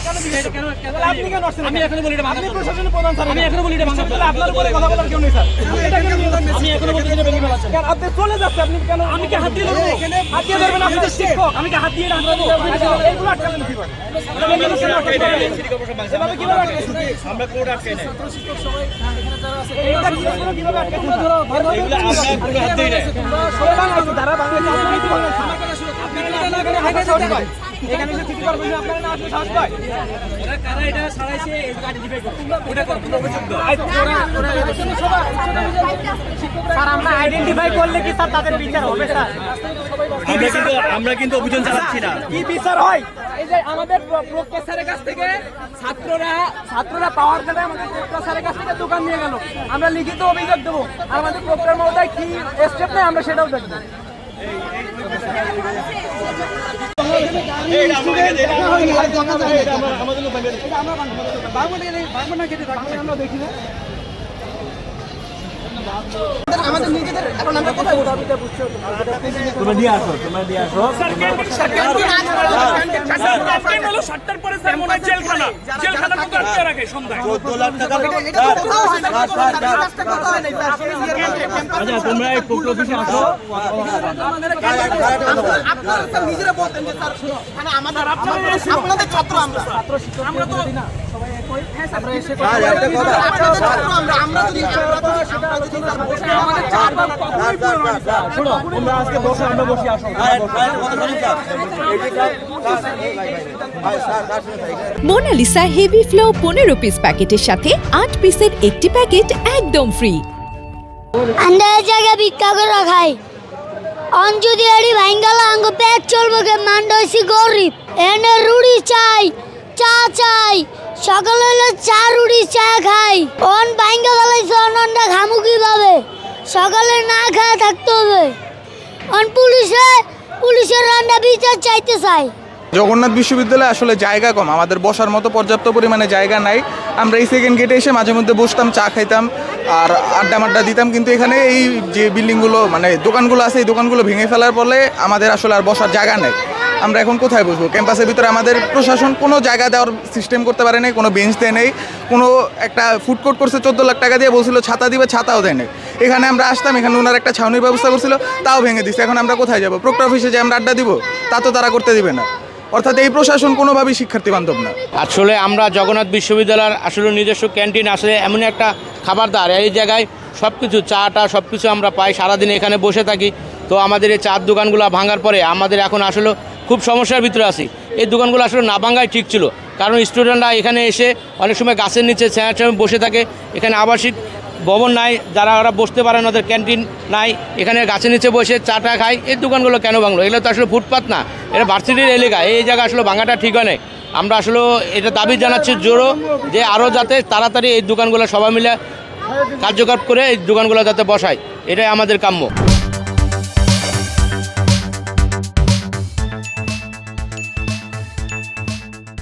আপনি কেন আসছেন? আমি এখনো বলি এটা আপনি প্রশাসনের প্রধান স্যার, আমি এখনো বলি এটা ভাঙা তাহলে আপনার উপরে কথা বলার কেউ নেই স্যার। আমি এখনো বলতে এটা ভেঙে ফেলাচ্ছেন কেন? আপনি চলে যাচ্ছে, আপনি কেন? আমি কি হাত দিয়ে ধরবো? হাত দিয়ে ধরবেন? আপনি তো শিক্ষক, আমি কি হাত দিয়ে ধরবো? এইগুলো আটকালেন কিভাবে? এভাবে কিভাবে আটকালেন? আমরা কোড আটকাই নাই, ছাত্র শিক্ষক সবাই এখানে যারা আছে এইটা কিভাবে আটকালেন? ধরো এগুলো আমরা পুরো হাত দিয়ে নাই, সবাই বাংলাদেশ যারা বাংলাদেশ আমার কথা শুনো, আপনারা না করে হাতে সাহস পায় এখানে এসে চিঠি করবেন, আপনারা না আসলে সাহস পায় ওরা কারা এটা ছড়াইছে এই গাড়ি ডিফাই করতে ওটা করতে অভিযোগ দাও স্যার। আমরা আইডেন্টিফাই করলে কি স্যার তাদের বিচার হবে স্যার? আমরা কিন্তু অভিযান চালাচ্ছি না, কি বিচার হয়? এই যে আমাদের প্রক্টর স্যারের কাছ থেকে ছাত্ররা পাওয়ার করে আমাদের প্রক্টর স্যারের কাছ থেকে দোকান নিয়ে গেল, আমরা লিখিত অভিযোগ দেবো, আর আমাদের প্রক্টর মহোদয় কি স্টেপ নেয় আমরা সেটাও দেখবো। আমাদের নিজেদের এখন আমরা কোথায় তোমরা দিয়ে আসো সাতটার পরে স্যার মনে হয় জেলখানা মতো আটকে রাখে সন্ধ্যায় 14 লাখ টাকা। আচ্ছা তোমরা এই পোস্ট অফিসে আসো, আপনারা স্যার নিজেরা বলতেন যে স্যার মানে আমাদের আপনাদের ছাত্র ছাত্র শিক্ষক আমরা তো সবাই একই। হ্যাঁ স্যার আমরা এসে আমরা যদি মোনালিসা হেভি ফ্লো 15 পিস প্যাকেটের সাথে 8 পিসের একটি প্যাকেট একদম ফ্রি। আন্দাজ জায়গা ভিক্ষা করে খাই অঞ্জুদি আড়ি ভাঙ্গালা আঙ্গ পেট চলবো কে মান্ডসি গরিব এনে রুড়ি চাই চা চাই সকালে হলে চা রুটি চা খাই অন ভাঙ্গা গলাইছে অনন্ডা খামু কিভাবে সকালে না খায় থাকতে হবে অন পুলিশের রান্না বিচার চাইতে চাই। জগন্নাথ বিশ্ববিদ্যালয়ে আসলে জায়গা কম, আমাদের বসার মতো পর্যাপ্ত পরিমাণে জায়গা নাই। আমরা এই সেকেন্ড গেটে এসে মাঝে মধ্যে বসতাম, চা খাইতাম আর আড্ডা দিতাম, কিন্তু এখানে এই যে বিল্ডিংগুলো মানে দোকানগুলো আছে এই দোকানগুলো ভেঙে ফেলার ফলে আমাদের আসলে আর বসার জায়গা নেই। আমরা এখন কোথায় বসবো? ক্যাম্পাসের ভিতরে আমাদের প্রশাসন কোনো জায়গা দেওয়ার সিস্টেম করতে পারে নাই, কোনো বেঞ্চ দেয় নেই, কোনো একটা ফুড কোর্ট করছে 14 লাখ টাকা দিয়ে, বলছিল ছাতা দিবে, ছাতাও দেয় নাই। এখানে আমরা আসতাম, এখানে ওনার একটা ছাউনির ব্যবস্থা করছিল, তাও ভেঙে দিচ্ছে। এখন আমরা কোথায় যাবো? প্রক্টর অফিসে যে আমরা আড্ডা দিব তা তো তারা করতে দিবে না। অর্থাৎ এই প্রশাসন কোনোভাবেই শিক্ষার্থী বান্ধব না। আসলে আমরা জগন্নাথ বিশ্ববিদ্যালয়ের আসলে নিজস্ব ক্যান্টিন আসলে এমন একটা খাবারদার, এই জায়গায় সব কিছু চাটা সব কিছু আমরা পাই, সারাদিন এখানে বসে থাকি। তো আমাদের এই চার দোকানগুলো ভাঙার পরে আমাদের এখন আসলে খুব সমস্যার ভিতরে আছি। এই দোকানগুলো আসলে না ভাঙাই ঠিক ছিল, কারণ স্টুডেন্টরা এখানে এসে অনেক সময় গাছের নিচে ছায়া বসে থাকে। এখানে আবাসিক ভবন নাই, যারা ওরা বসতে পারে না, ওদের ক্যান্টিন নাই, এখানে গাছের নিচে বসে চাটা খায়। এই দোকানগুলো কেন ভাঙলো? এগুলো তো আসলে ফুটপাত না, এটা ভার্সিটির এলাকা, এই জায়গা আসলে ভাঙাটা ঠিক হয় না। আমরা আসলে এটা দাবি জানাচ্ছি জোরো যে আরও যাতে তাড়াতাড়ি এই দোকানগুলো সবাই মিলে কার্যকর করে এই দোকানগুলো যাতে বসায়, এটাই আমাদের কাম্য।